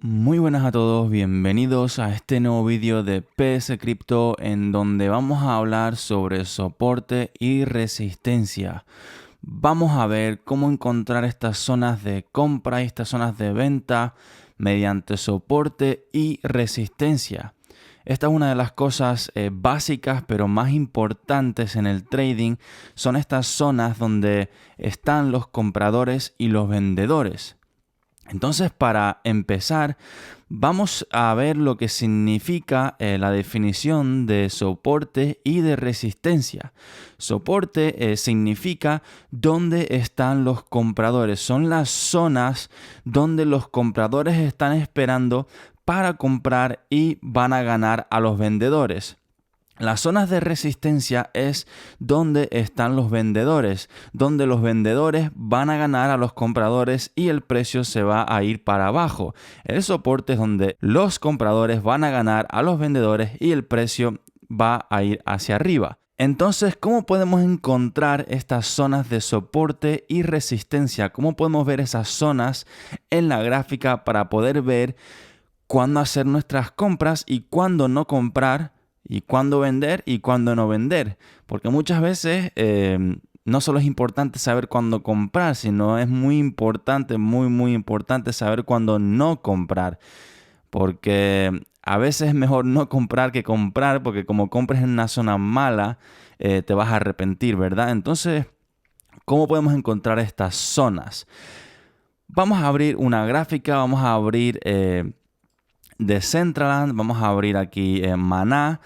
Muy buenas a todos, bienvenidos a este nuevo vídeo de PS Crypto en donde vamos a hablar sobre soporte y resistencia. Vamos a ver cómo encontrar estas zonas de compra y estas zonas de venta mediante soporte y resistencia. Esta es una de las cosas básicas pero más importantes en el trading. Son estas zonas donde están los compradores y los vendedores. Entonces, para empezar, vamos a ver lo que significa la definición de soporte y de resistencia. Soporte significa dónde están los compradores. Son las zonas donde los compradores están esperando para comprar y van a ganar a los vendedores. Las zonas de resistencia es donde están los vendedores, donde los vendedores van a ganar a los compradores y el precio se va a ir para abajo. El soporte es donde los compradores van a ganar a los vendedores y el precio va a ir hacia arriba. Entonces, ¿cómo podemos encontrar estas zonas de soporte y resistencia? ¿Cómo podemos ver esas zonas en la gráfica para poder ver cuándo hacer nuestras compras y cuándo no comprar? Y cuándo vender y cuándo no vender. Porque muchas veces no solo es importante saber cuándo comprar, sino es muy importante, muy importante saber cuándo no comprar. Porque a veces es mejor no comprar que comprar, porque como compres en una zona mala, te vas a arrepentir, ¿verdad? Entonces, ¿cómo podemos encontrar estas zonas? Vamos a abrir una gráfica, vamos a abrir Decentraland, vamos a abrir aquí Maná.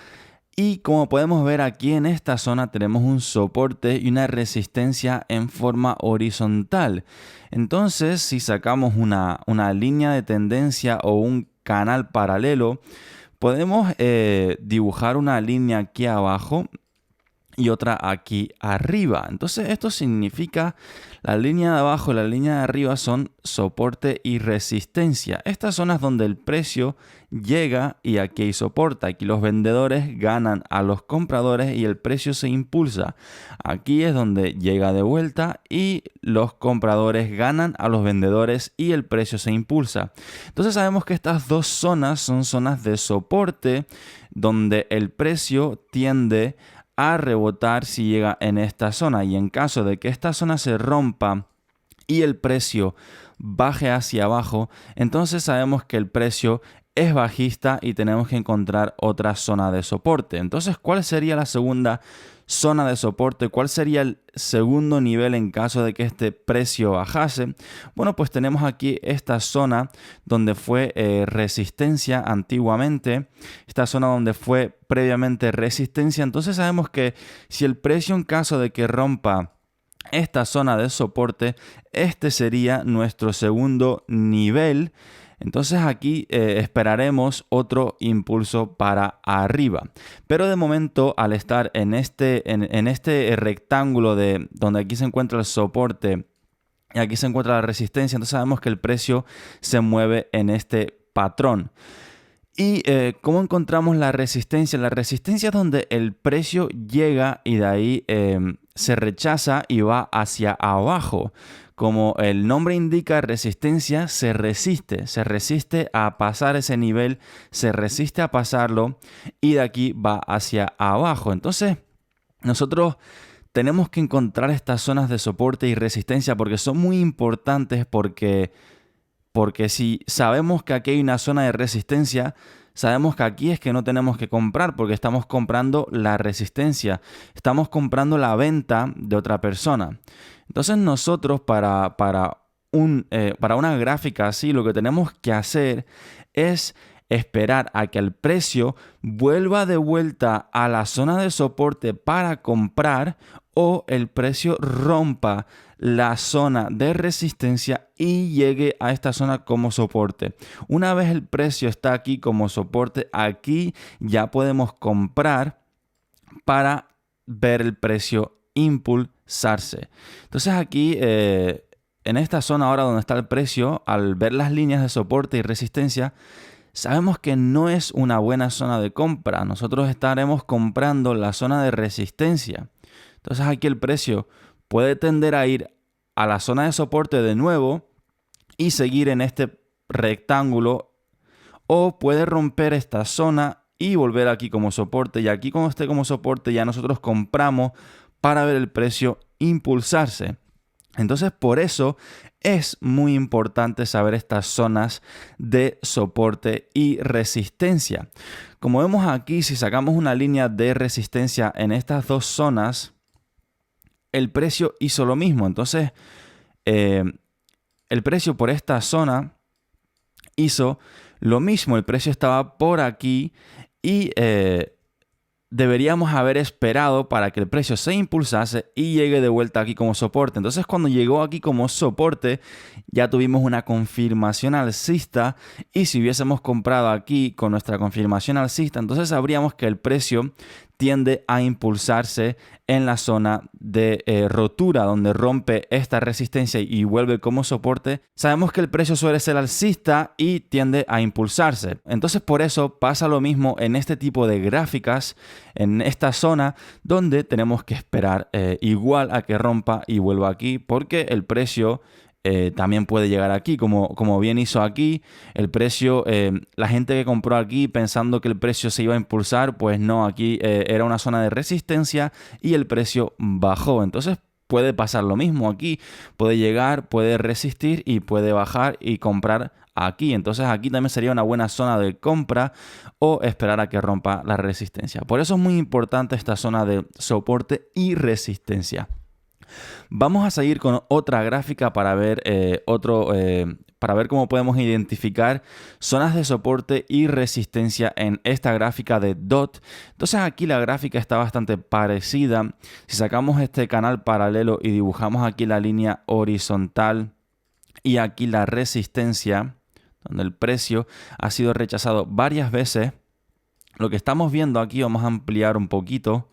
Y como podemos ver aquí en esta zona tenemos un soporte y una resistencia en forma horizontal. Entonces, si sacamos una línea de tendencia o un canal paralelo, podemos dibujar una línea aquí abajo y otra aquí arriba. Entonces esto significa la línea de abajo y la línea de arriba son soporte y resistencia. Estas zonas donde el precio llega y aquí hay soporte. Aquí los vendedores ganan a los compradores y el precio se impulsa. Aquí es donde llega de vuelta y los compradores ganan a los vendedores y el precio se impulsa. Entonces sabemos que estas dos zonas son zonas de soporte donde el precio tiende a rebotar si llega en esta zona, y en caso de que esta zona se rompa y el precio baje hacia abajo, entonces sabemos que el precio es bajista y tenemos que encontrar otra zona de soporte. Entonces, ¿cuál sería la segunda zona de soporte? ¿Cuál sería el segundo nivel en caso de que este precio bajase? Bueno, pues tenemos aquí esta zona donde fue resistencia antiguamente, esta zona donde fue previamente resistencia. Entonces sabemos que si el precio en caso de que rompa esta zona de soporte, este sería nuestro segundo nivel. Entonces aquí esperaremos otro impulso para arriba. Pero de momento, al estar en este rectángulo de donde aquí se encuentra el soporte y aquí se encuentra la resistencia, entonces sabemos que el precio se mueve en este patrón. ¿Y cómo encontramos la resistencia? La resistencia es donde el precio llega y de ahí se rechaza y va hacia abajo. Como el nombre indica, resistencia se resiste a pasar ese nivel, se resiste a pasarlo y de aquí va hacia abajo. Entonces, nosotros tenemos que encontrar estas zonas de soporte y resistencia porque son muy importantes porque si sabemos que aquí hay una zona de resistencia, sabemos que aquí es que no tenemos que comprar porque estamos comprando la resistencia, estamos comprando la venta de otra persona. Entonces nosotros para una gráfica así lo que tenemos que hacer es esperar a que el precio vuelva de vuelta a la zona de soporte para comprar o el precio rompa la zona de resistencia y llegue a esta zona como soporte. Una vez el precio está aquí como soporte, aquí ya podemos comprar para ver el precio impulsarse. Entonces aquí en esta zona ahora donde está el precio, al ver las líneas de soporte y resistencia, sabemos que no es una buena zona de compra. Nosotros estaremos comprando la zona de resistencia. Entonces aquí el precio puede tender a ir a la zona de soporte de nuevo y seguir en este rectángulo o puede romper esta zona y volver aquí como soporte, y aquí cuando esté como soporte ya nosotros compramos para ver el precio impulsarse. Entonces, por eso es muy importante saber estas zonas de soporte y resistencia. Como vemos aquí, si sacamos una línea de resistencia en estas dos zonas, el precio hizo lo mismo. Entonces, el precio por esta zona hizo lo mismo. El precio estaba por aquí y deberíamos haber esperado para que el precio se impulsase y llegue de vuelta aquí como soporte. Entonces, cuando llegó aquí como soporte, ya tuvimos una confirmación alcista, y si hubiésemos comprado aquí con nuestra confirmación alcista, entonces sabríamos que el precio tiende a impulsarse en la zona de rotura, donde rompe esta resistencia y vuelve como soporte. Sabemos que el precio suele ser alcista y tiende a impulsarse. Entonces, por eso pasa lo mismo en este tipo de gráficas, en esta zona donde tenemos que esperar igual a que rompa y vuelva aquí, porque el precio también puede llegar aquí, como bien hizo aquí. El precio, la gente que compró aquí pensando que el precio se iba a impulsar, pues no, aquí era una zona de resistencia y el precio bajó. Entonces puede pasar lo mismo aquí, puede llegar, puede resistir y puede bajar y comprar aquí. Entonces aquí también sería una buena zona de compra o esperar a que rompa la resistencia. Por eso es muy importante esta zona de soporte y resistencia. Vamos a seguir con otra gráfica para ver para ver cómo podemos identificar zonas de soporte y resistencia en esta gráfica de DOT. Entonces aquí la gráfica está bastante parecida. Si sacamos este canal paralelo y dibujamos aquí la línea horizontal y aquí la resistencia, donde el precio ha sido rechazado varias veces, lo que estamos viendo aquí, vamos a ampliar un poquito.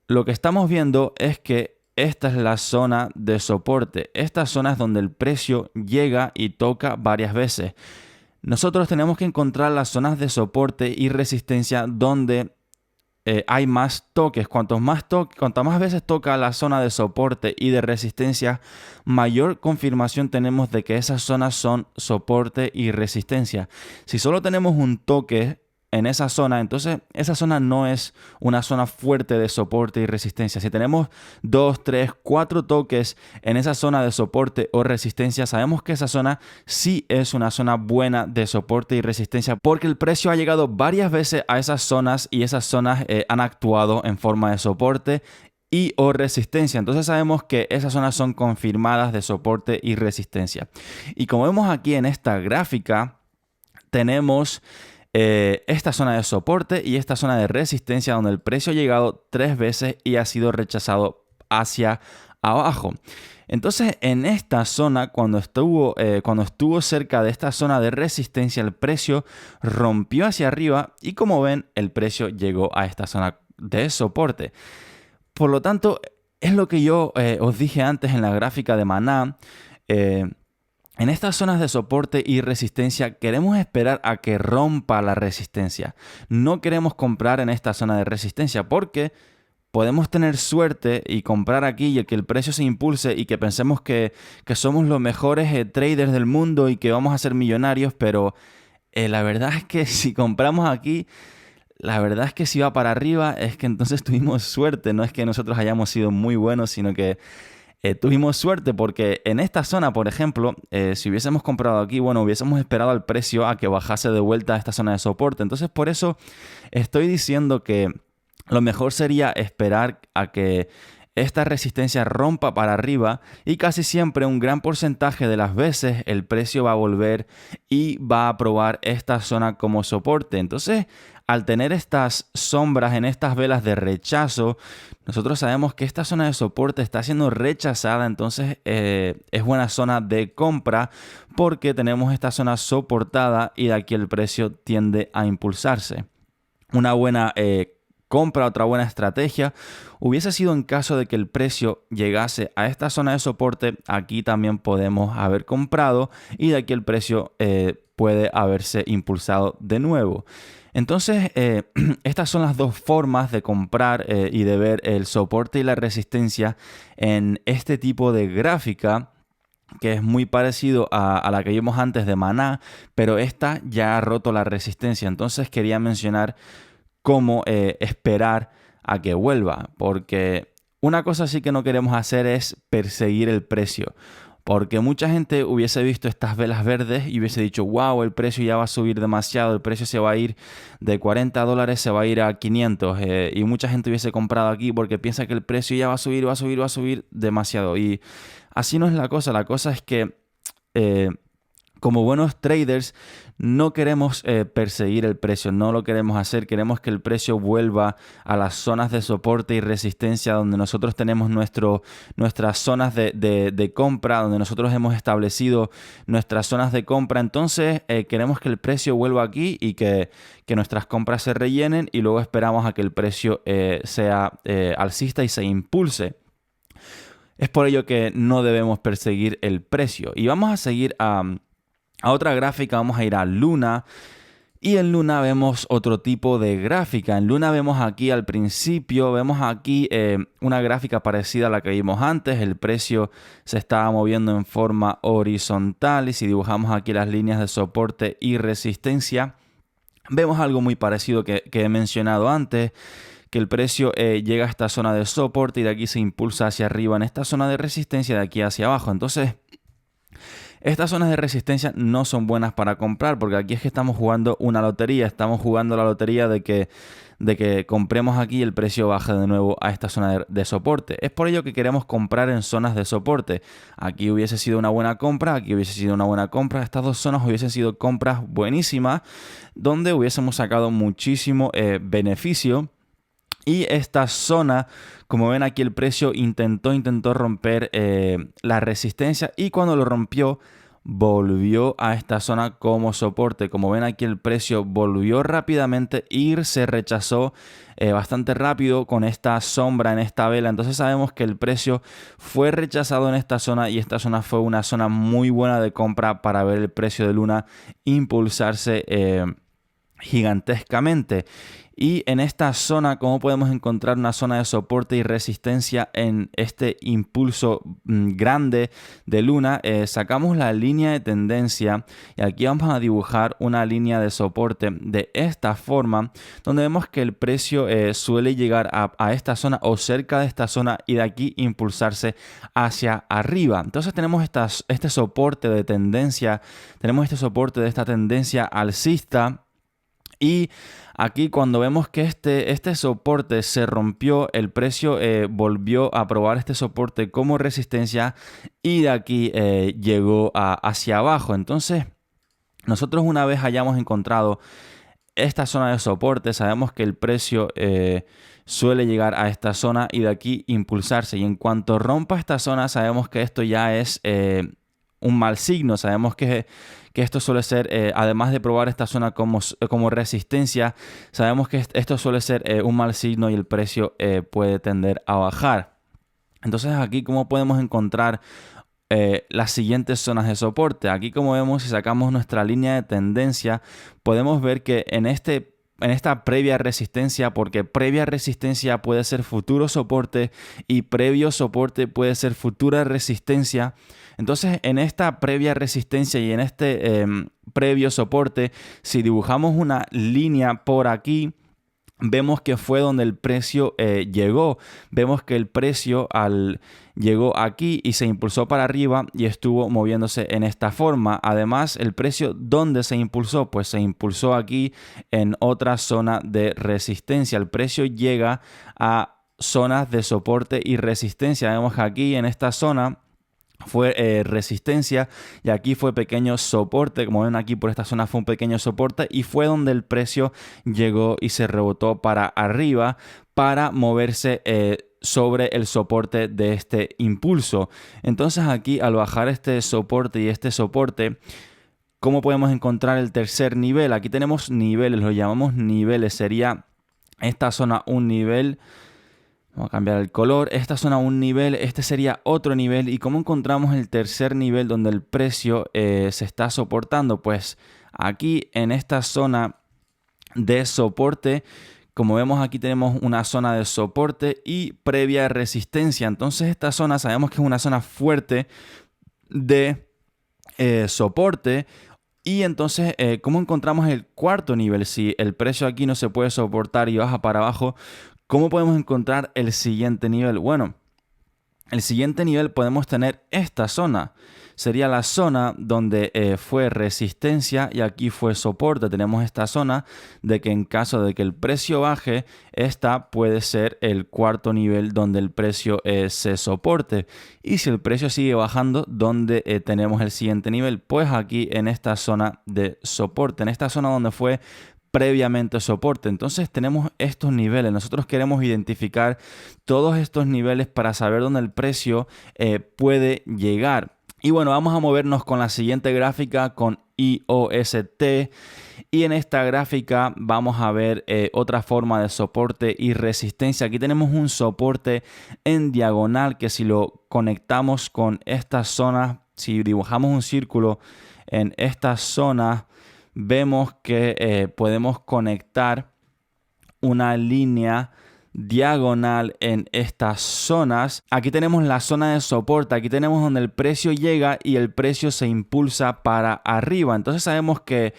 Lo que estamos viendo es que esta es la zona de soporte. Esta zona es donde el precio llega y toca varias veces. Nosotros tenemos que encontrar las zonas de soporte y resistencia donde hay más toques. Cuantas más veces toca la zona de soporte y de resistencia, mayor confirmación tenemos de que esas zonas son soporte y resistencia. Si solo tenemos un toque en esa zona, entonces esa zona no es una zona fuerte de soporte y resistencia. Si tenemos 2, 3, 4 toques en esa zona de soporte o resistencia, sabemos que esa zona sí es una zona buena de soporte y resistencia, porque el precio ha llegado varias veces a esas zonas y esas zonas han actuado en forma de soporte y o resistencia. Entonces sabemos que esas zonas son confirmadas de soporte y resistencia. Y como vemos aquí en esta gráfica, tenemos esta zona de soporte y esta zona de resistencia donde el precio ha llegado 3 veces y ha sido rechazado hacia abajo. Entonces, en esta zona, cuando estuvo cerca de esta zona de resistencia, el precio rompió hacia arriba y, como ven, el precio llegó a esta zona de soporte. Por lo tanto, es lo que yo os dije antes en la gráfica de Maná. En estas zonas de soporte y resistencia queremos esperar a que rompa la resistencia. No queremos comprar en esta zona de resistencia porque podemos tener suerte y comprar aquí y que el precio se impulse y que pensemos que somos los mejores traders del mundo y que vamos a ser millonarios, pero la verdad es que si compramos aquí, la verdad es que si va para arriba es que entonces tuvimos suerte. No es que nosotros hayamos sido muy buenos, sino que tuvimos suerte porque en esta zona, por ejemplo, si hubiésemos comprado aquí, bueno, hubiésemos esperado al precio a que bajase de vuelta a esta zona de soporte. Entonces, por eso estoy diciendo que lo mejor sería esperar a que esta resistencia rompa para arriba y casi siempre un gran porcentaje de las veces el precio va a volver y va a probar esta zona como soporte. Entonces, al tener estas sombras en estas velas de rechazo, nosotros sabemos que esta zona de soporte está siendo rechazada, entonces es buena zona de compra porque tenemos esta zona soportada y de aquí el precio tiende a impulsarse. Una buena compra, otra buena estrategia, hubiese sido en caso de que el precio llegase a esta zona de soporte. Aquí también podemos haber comprado y de aquí el precio puede haberse impulsado de nuevo. Entonces, estas son las dos formas de comprar y de ver el soporte y la resistencia en este tipo de gráfica. que es muy parecido a la que vimos antes de Maná, pero esta ya ha roto la resistencia. Entonces quería mencionar cómo esperar a que vuelva, porque una cosa sí que no queremos hacer es perseguir el precio. Porque mucha gente hubiese visto estas velas verdes y hubiese dicho, wow, el precio ya va a subir demasiado, el precio se va a ir de $40, se va a ir a 500. Y mucha gente hubiese comprado aquí porque piensa que el precio ya va a subir, va a subir, va a subir demasiado. Y así no es la cosa es que eh, como buenos traders no queremos perseguir el precio, no lo queremos hacer, queremos que el precio vuelva a las zonas de soporte y resistencia donde nosotros tenemos nuestras zonas de compra, donde nosotros hemos establecido nuestras zonas de compra. Entonces queremos que el precio vuelva aquí y que nuestras compras se rellenen y luego esperamos a que el precio sea alcista y se impulse. Es por ello que no debemos perseguir el precio. Y vamos a seguir a otra gráfica, vamos a ir a Luna. Y en Luna vemos otro tipo de gráfica. En Luna vemos aquí al principio, vemos aquí una gráfica parecida a la que vimos antes. El precio se estaba moviendo en forma horizontal y si dibujamos aquí las líneas de soporte y resistencia, vemos algo muy parecido que he mencionado antes, que el precio llega a esta zona de soporte y de aquí se impulsa hacia arriba en esta zona de resistencia, de aquí hacia abajo. Entonces, estas zonas de resistencia no son buenas para comprar porque aquí es que estamos jugando una lotería. Estamos jugando la lotería de que compremos aquí y el precio baje de nuevo a esta zona de soporte. Es por ello que queremos comprar en zonas de soporte. Aquí hubiese sido una buena compra, aquí hubiese sido una buena compra. Estas dos zonas hubiesen sido compras buenísimas donde hubiésemos sacado muchísimo beneficio. Y esta zona, como ven aquí, el precio intentó romper la resistencia y cuando lo rompió, volvió a esta zona como soporte. Como ven aquí, el precio volvió rápidamente y se rechazó bastante rápido con esta sombra en esta vela. Entonces sabemos que el precio fue rechazado en esta zona y esta zona fue una zona muy buena de compra para ver el precio de Luna impulsarse gigantescamente. Y en esta zona, ¿cómo podemos encontrar una zona de soporte y resistencia en este impulso grande de Luna? Sacamos la línea de tendencia y aquí vamos a dibujar una línea de soporte de esta forma, donde vemos que el precio suele llegar a esta zona o cerca de esta zona y de aquí impulsarse hacia arriba. Entonces tenemos este soporte de tendencia, tenemos este soporte de esta tendencia alcista. Y aquí cuando vemos que este soporte se rompió, el precio volvió a probar este soporte como resistencia y de aquí llegó hacia abajo. Entonces, nosotros una vez hayamos encontrado esta zona de soporte, sabemos que el precio suele llegar a esta zona y de aquí impulsarse. Y en cuanto rompa esta zona, sabemos que esto ya es un mal signo. Sabemos que esto suele ser, además de probar esta zona como resistencia, sabemos que esto suele ser un mal signo y el precio puede tender a bajar. Entonces aquí, ¿cómo podemos encontrar las siguientes zonas de soporte? Aquí, como vemos, si sacamos nuestra línea de tendencia, podemos ver que en esta previa resistencia, porque previa resistencia puede ser futuro soporte y previo soporte puede ser futura resistencia. Entonces, en esta previa resistencia y en este previo soporte, si dibujamos una línea por aquí, vemos que fue donde el precio llegó. Vemos que el precio llegó aquí y se impulsó para arriba y estuvo moviéndose en esta forma. Además, el precio, ¿dónde se impulsó? Pues se impulsó aquí en otra zona de resistencia. El precio llega a zonas de soporte y resistencia. Vemos que aquí en esta zona fue resistencia y aquí fue pequeño soporte. Como ven aquí por esta zona fue un pequeño soporte y fue donde el precio llegó y se rebotó para arriba para moverse sobre el soporte de este impulso. Entonces aquí al bajar este soporte y este soporte, ¿cómo podemos encontrar el tercer nivel? Aquí tenemos niveles, lo llamamos niveles. Sería esta zona un nivel. Vamos a cambiar el color. Esta zona un nivel, este sería otro nivel. ¿Y cómo encontramos el tercer nivel donde el precio se está soportando? Pues aquí en esta zona de soporte, como vemos aquí tenemos una zona de soporte y previa resistencia. Entonces esta zona sabemos que es una zona fuerte de soporte. Y entonces, ¿cómo encontramos el cuarto nivel? Si el precio aquí no se puede soportar y baja para abajo, ¿cómo podemos encontrar el siguiente nivel? Bueno, el siguiente nivel podemos tener esta zona. Sería la zona donde fue resistencia y aquí fue soporte. Tenemos esta zona de que en caso de que el precio baje, esta puede ser el cuarto nivel donde el precio se soporte. Y si el precio sigue bajando, ¿dónde tenemos el siguiente nivel? Pues aquí en esta zona de soporte, en esta zona donde fue previamente soporte. Entonces tenemos estos niveles. Nosotros queremos identificar todos estos niveles para saber dónde el precio puede llegar. Y bueno, vamos a movernos con la siguiente gráfica, con IOST. Y en esta gráfica vamos a ver otra forma de soporte y resistencia. Aquí tenemos un soporte en diagonal que si lo conectamos con esta zona, si dibujamos un círculo en esta zona, vemos que podemos conectar una línea diagonal en estas zonas. Aquí tenemos la zona de soporte, aquí tenemos donde el precio llega y el precio se impulsa para arriba. Entonces sabemos que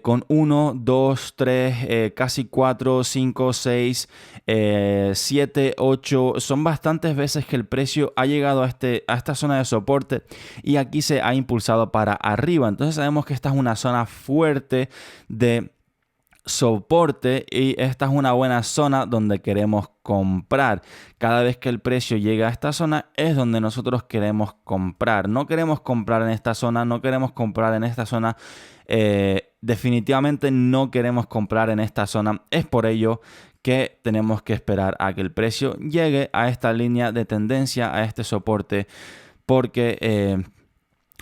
con 1, 2, 3, casi 4, 5, 6, 7, 8, son bastantes veces que el precio ha llegado a esta zona de soporte y aquí se ha impulsado para arriba. Entonces sabemos que esta es una zona fuerte de soporte y esta es una buena zona donde queremos comprar. Cada vez que el precio llega a esta zona es donde nosotros queremos comprar. No queremos comprar en esta zona, no queremos comprar en esta zona. Definitivamente no queremos comprar en esta zona. Es por ello que tenemos que esperar a que el precio llegue a esta línea de tendencia, a este soporte, porque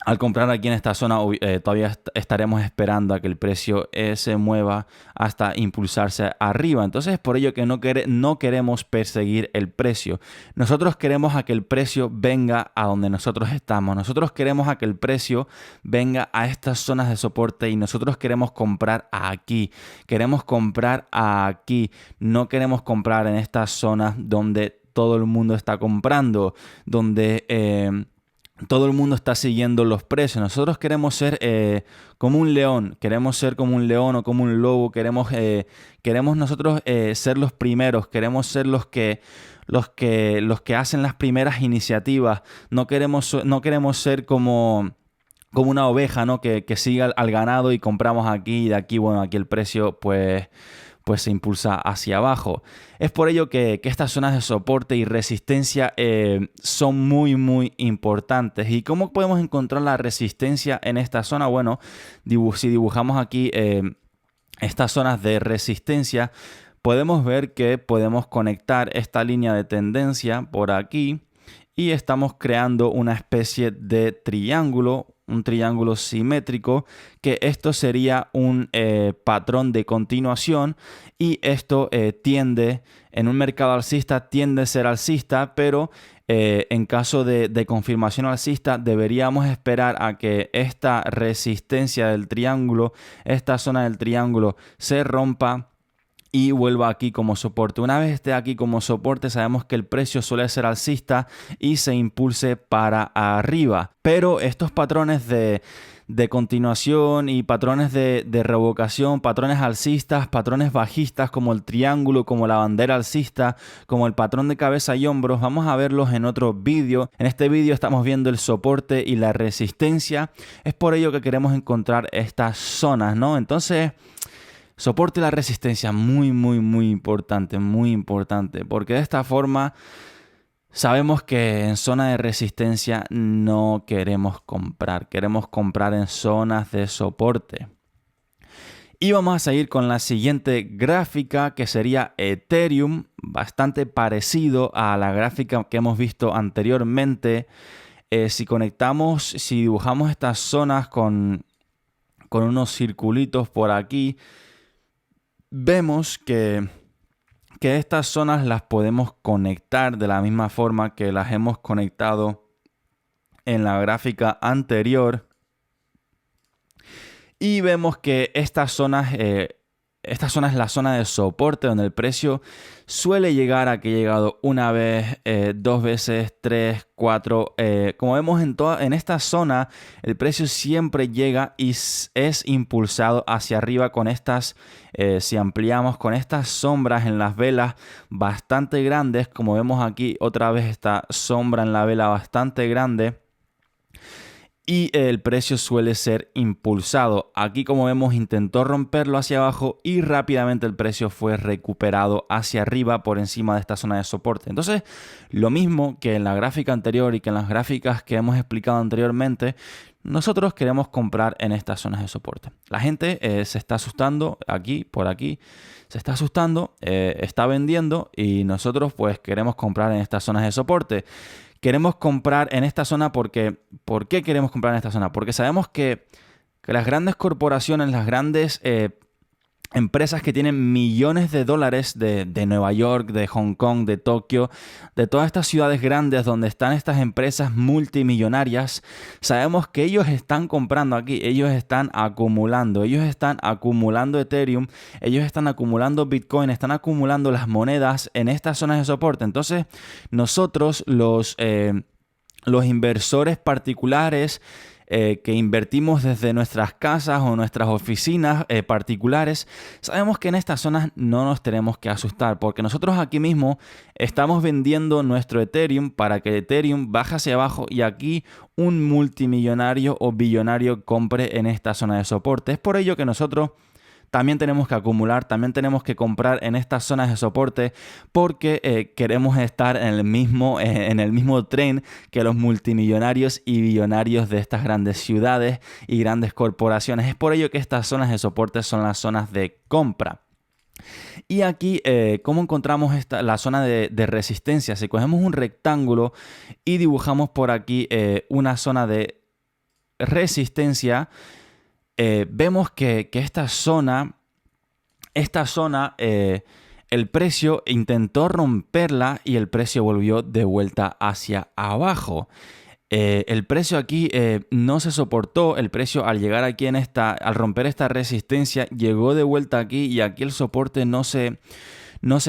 al comprar aquí en esta zona todavía estaremos esperando a que el precio se mueva hasta impulsarse arriba. Entonces es por ello que no queremos perseguir el precio. Nosotros queremos a que el precio venga a donde nosotros estamos. Nosotros queremos a que el precio venga a estas zonas de soporte y nosotros queremos comprar aquí. Queremos comprar aquí. No queremos comprar en estas zonas donde todo el mundo está comprando, donde todo el mundo está siguiendo los precios. Nosotros queremos ser como un león, queremos ser como un león o como un lobo, queremos nosotros ser los primeros, queremos ser los que hacen las primeras iniciativas. No queremos ser como una oveja, ¿no? Que siga al ganado y compramos aquí y de aquí, bueno, aquí el precio pues se impulsa hacia abajo. Es por ello que estas zonas de soporte y resistencia son muy, muy importantes. ¿Y cómo podemos encontrar la resistencia en esta zona? Bueno, si dibujamos aquí estas zonas de resistencia, podemos ver que podemos conectar esta línea de tendencia por aquí y estamos creando una especie de triángulo, un triángulo simétrico, que esto sería un patrón de continuación y esto tiende, en un mercado alcista tiende a ser alcista, pero en caso de confirmación alcista deberíamos esperar a que esta resistencia del triángulo, esta zona del triángulo se rompa y vuelva aquí como soporte. Una vez esté aquí como soporte, sabemos que el precio suele ser alcista y se impulse para arriba. Pero estos patrones de continuación y patrones de revocación, patrones alcistas, patrones bajistas como el triángulo, como la bandera alcista, como el patrón de cabeza y hombros, vamos a verlos en otro vídeo. En este vídeo estamos viendo el soporte y la resistencia. Es por ello que queremos encontrar estas zonas, ¿no? Entonces, soporte y la resistencia, muy, muy, muy importante, porque de esta forma sabemos que en zona de resistencia no queremos comprar en zonas de soporte. Y vamos a seguir con la siguiente gráfica, que sería Ethereum, bastante parecido a la gráfica que hemos visto anteriormente. Si dibujamos estas zonas con unos circulitos por aquí, vemos que estas zonas las podemos conectar de la misma forma que las hemos conectado en la gráfica anterior. Y vemos que estas zonas esta zona es la zona de soporte donde el precio suele llegar a que ha llegado una vez, dos veces, tres, cuatro. Como vemos en esta zona, el precio siempre llega y es impulsado hacia arriba con estas, si ampliamos, con estas sombras en las velas bastante grandes. Como vemos aquí otra vez esta sombra en la vela bastante grande. Y el precio suele ser impulsado. Aquí, como vemos, intentó romperlo hacia abajo y rápidamente el precio fue recuperado hacia arriba por encima de esta zona de soporte. Entonces, lo mismo que en la gráfica anterior y que en las gráficas que hemos explicado anteriormente, nosotros queremos comprar en estas zonas de soporte. La gente se está asustando aquí, por aquí, se está asustando, está vendiendo y nosotros pues queremos comprar en estas zonas de soporte. Queremos comprar en esta zona porque... ¿Por qué queremos comprar en esta zona? Porque sabemos que las grandes corporaciones, las grandes empresas que tienen millones de dólares de Nueva York, de Hong Kong, de Tokio, de todas estas ciudades grandes donde están estas empresas multimillonarias, sabemos que ellos están comprando aquí, ellos están acumulando Ethereum, ellos están acumulando Bitcoin, están acumulando las monedas en estas zonas de soporte. Entonces, nosotros los inversores particulares que invertimos desde nuestras casas o nuestras oficinas particulares, sabemos que en estas zonas no nos tenemos que asustar porque nosotros aquí mismo estamos vendiendo nuestro Ethereum para que Ethereum baje hacia abajo y aquí un multimillonario o billonario compre en esta zona de soporte. Es por ello que nosotros también tenemos que acumular, también tenemos que comprar en estas zonas de soporte porque queremos estar en el mismo tren que los multimillonarios y billonarios de estas grandes ciudades y grandes corporaciones. Es por ello que estas zonas de soporte son las zonas de compra. Y aquí, ¿cómo encontramos la zona de resistencia? Si cogemos un rectángulo y dibujamos por aquí una zona de resistencia, vemos que esta zona, el precio intentó romperla y el precio volvió de vuelta hacia abajo. El precio aquí no se soportó. El precio al llegar aquí al romper esta resistencia, llegó de vuelta aquí y aquí el soporte no se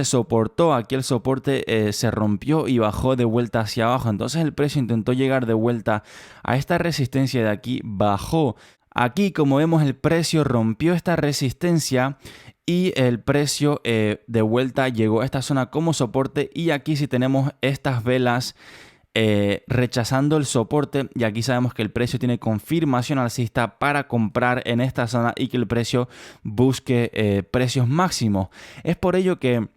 soportó. Aquí el soporte se rompió y bajó de vuelta hacia abajo. Entonces el precio intentó llegar de vuelta a esta resistencia de aquí, bajó. Aquí, como vemos, el precio rompió esta resistencia y el precio de vuelta llegó a esta zona como soporte. Y aquí si tenemos estas velas rechazando el soporte, y aquí sabemos que el precio tiene confirmación alcista para comprar en esta zona y que el precio busque precios máximos. Es por ello que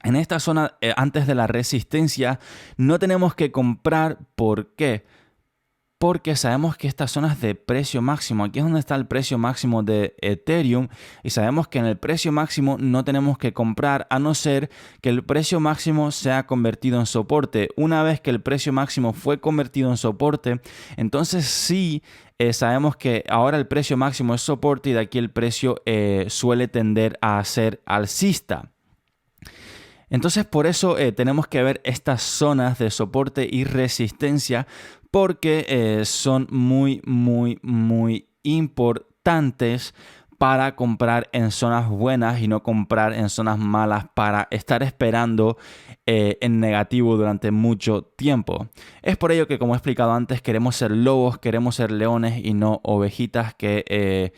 en esta zona, antes de la resistencia, no tenemos que comprar. ¿Por qué? Porque sabemos que estas zonas de precio máximo, aquí es donde está el precio máximo de Ethereum, y sabemos que en el precio máximo no tenemos que comprar a no ser que el precio máximo sea convertido en soporte. Una vez que el precio máximo fue convertido en soporte, entonces sí sabemos que ahora el precio máximo es soporte y de aquí el precio suele tender a ser alcista. Entonces por eso tenemos que ver estas zonas de soporte y resistencia porque son muy importantes para comprar en zonas buenas y no comprar en zonas malas para estar esperando en negativo durante mucho tiempo. Es por ello que, como he explicado antes, queremos ser lobos, queremos ser leones y no ovejitas que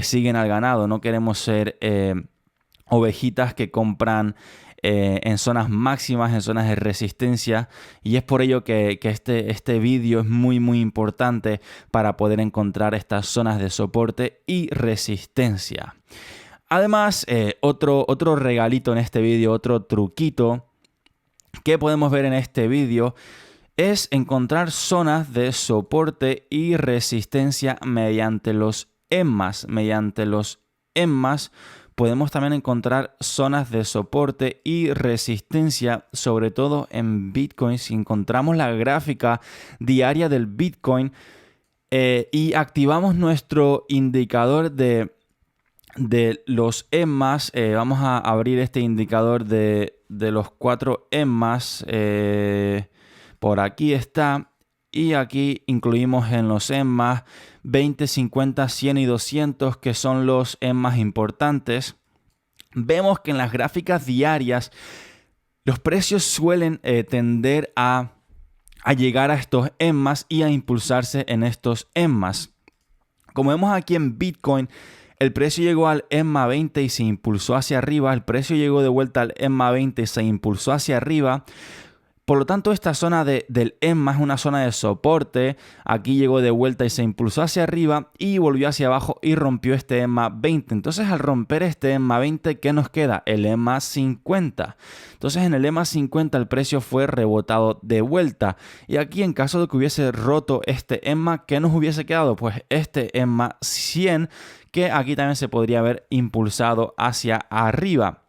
siguen al ganado. No queremos ser ovejitas que compran en zonas máximas, en zonas de resistencia, y es por ello que este vídeo es muy importante para poder encontrar estas zonas de soporte y resistencia. Además, otro regalito en este vídeo, otro truquito que podemos ver en este vídeo es encontrar zonas de soporte y resistencia mediante los EMMAs. Mediante los EMMAs podemos también encontrar zonas de soporte y resistencia, sobre todo en Bitcoin. Si encontramos la gráfica diaria del Bitcoin y activamos nuestro indicador de los EMMAs, vamos a abrir este indicador de los 4 EMMAs. Por aquí está. Y aquí incluimos en los EMMAs 20, 50, 100 y 200, que son los EMMAs importantes. vemos que en las gráficas diarias los precios suelen tender a llegar a estos EMMAs y a impulsarse en estos EMMAs. Como vemos aquí en Bitcoin, el precio llegó al EMMA 20 y se impulsó hacia arriba. El precio llegó de vuelta al EMMA 20 y se impulsó hacia arriba. Por lo tanto, esta zona del EMMA es una zona de soporte. Aquí llegó de vuelta y se impulsó hacia arriba y volvió hacia abajo y rompió este EMMA 20. Entonces, al romper este EMMA 20, ¿qué nos queda? El EMMA 50. Entonces, en el EMMA 50 el precio fue rebotado de vuelta. Y aquí, en caso de que hubiese roto este EMMA, ¿qué nos hubiese quedado? Pues este EMMA 100, que aquí también se podría haber impulsado hacia arriba.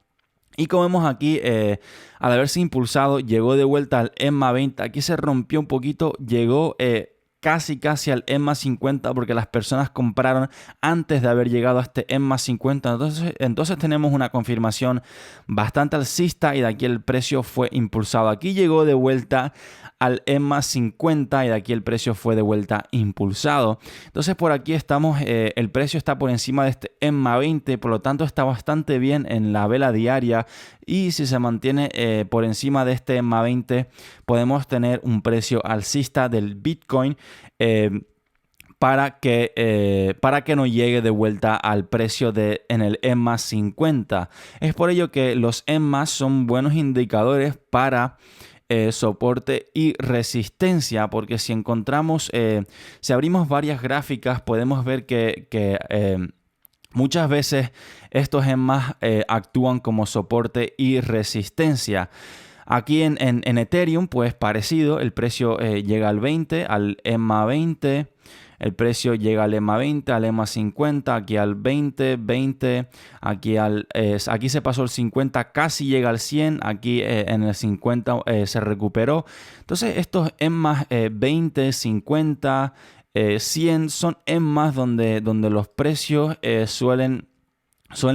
Y como vemos aquí, al haberse impulsado, llegó de vuelta al EMMA 20. Aquí se rompió un poquito, llegó casi al EMMA 50 porque las personas compraron antes de haber llegado a este EMMA 50. Entonces tenemos una confirmación bastante alcista y de aquí el precio fue impulsado. Aquí llegó de vuelta al EMMA 50 y de aquí el precio fue de vuelta impulsado. Entonces por aquí estamos, el precio está por encima de este EMMA 20, por lo tanto está bastante bien en la vela diaria y si se mantiene por encima de este EMMA 20 podemos tener un precio alcista del Bitcoin para que no llegue de vuelta al precio en el EMMA 50. Es por ello que los EMMA son buenos indicadores para soporte y resistencia, porque si encontramos, si abrimos varias gráficas, podemos ver que muchas veces estos EMMA actúan como soporte y resistencia. Aquí en Ethereum, pues parecido, el precio llega al 20, al EMMA 20. El precio llega al EMMA 20, al EMMA 50, aquí al 20, 20, aquí se pasó el 50, casi llega al 100, aquí en el 50 se recuperó. Entonces estos EMMA 20, 50, 100 son EMMA donde los precios suelen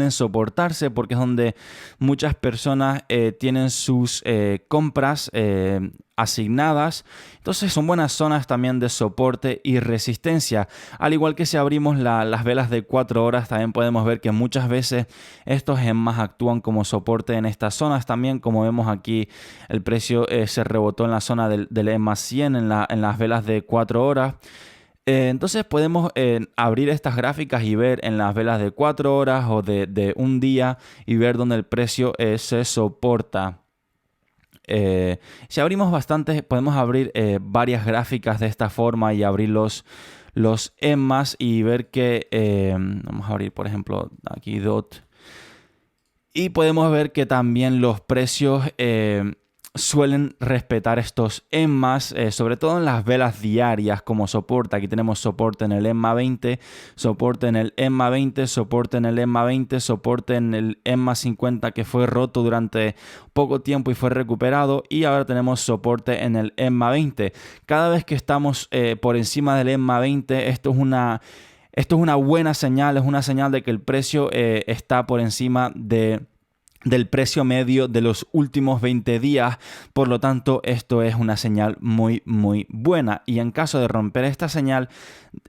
soportarse porque es donde muchas personas tienen sus compras asignadas. Entonces son buenas zonas también de soporte y resistencia. Al igual que si abrimos las velas de 4 horas, también podemos ver que muchas veces estos EMMA actúan como soporte en estas zonas también. Como vemos aquí, el precio se rebotó en la zona del EMMA 100 en las velas de 4 horas. Entonces podemos abrir estas gráficas y ver en las velas de 4 horas o de un día y ver dónde el precio se soporta. Si abrimos bastantes, podemos abrir varias gráficas de esta forma y abrir los EMMAs y ver que, vamos a abrir por ejemplo aquí DOT, y podemos ver que también los precios suelen respetar estos EMMAs, sobre todo en las velas diarias como soporte. Aquí tenemos soporte en el EMMA 20, soporte en el EMMA 20, soporte en el EMMA 20, soporte en el EMMA 50 que fue roto durante poco tiempo y fue recuperado, y ahora tenemos soporte en el EMMA 20. Cada vez que estamos por encima del EMMA 20, esto es una buena señal, es una señal de que el precio está por encima del precio medio de los últimos 20 días. Por lo tanto, esto es una señal muy buena, y en caso de romper esta señal,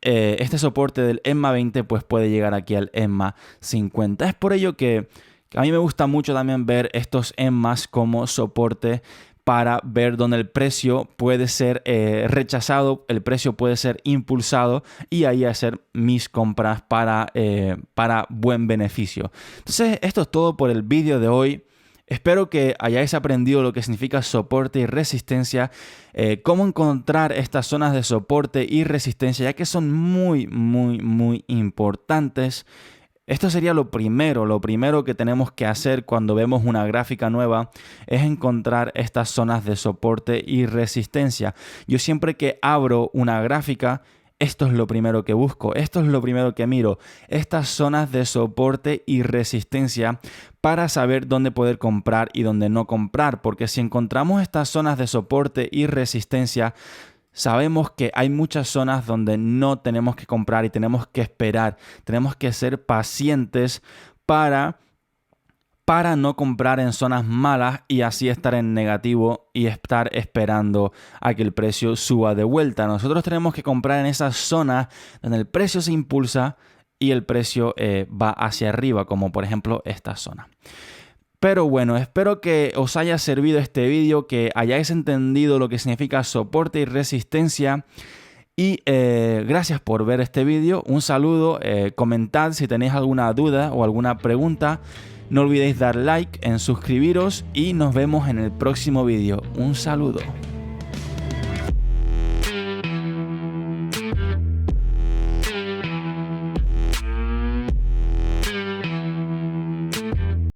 este soporte del EMMA 20 pues puede llegar aquí al EMMA 50. Es por ello que a mí me gusta mucho también ver estos EMMAs como soporte para ver dónde el precio puede ser rechazado, el precio puede ser impulsado, y ahí hacer mis compras para buen beneficio. Entonces, esto es todo por el vídeo de hoy. Espero que hayáis aprendido lo que significa soporte y resistencia, cómo encontrar estas zonas de soporte y resistencia, ya que son muy importantes. Esto sería lo primero que tenemos que hacer cuando vemos una gráfica nueva, es encontrar estas zonas de soporte y resistencia. Yo siempre que abro una gráfica, esto es lo primero que busco, esto es lo primero que miro, estas zonas de soporte y resistencia, para saber dónde poder comprar y dónde no comprar, porque si encontramos estas zonas de soporte y resistencia, sabemos que hay muchas zonas donde no tenemos que comprar y tenemos que esperar. Tenemos que ser pacientes para no comprar en zonas malas y así estar en negativo y estar esperando a que el precio suba de vuelta. Nosotros tenemos que comprar en esas zonas donde el precio se impulsa y el precio va hacia arriba, como por ejemplo esta zona. Pero bueno, espero que os haya servido este vídeo, que hayáis entendido lo que significa soporte y resistencia. Y gracias por ver este vídeo. Un saludo, comentad si tenéis alguna duda o alguna pregunta. No olvidéis dar like, en suscribiros y nos vemos en el próximo vídeo. Un saludo.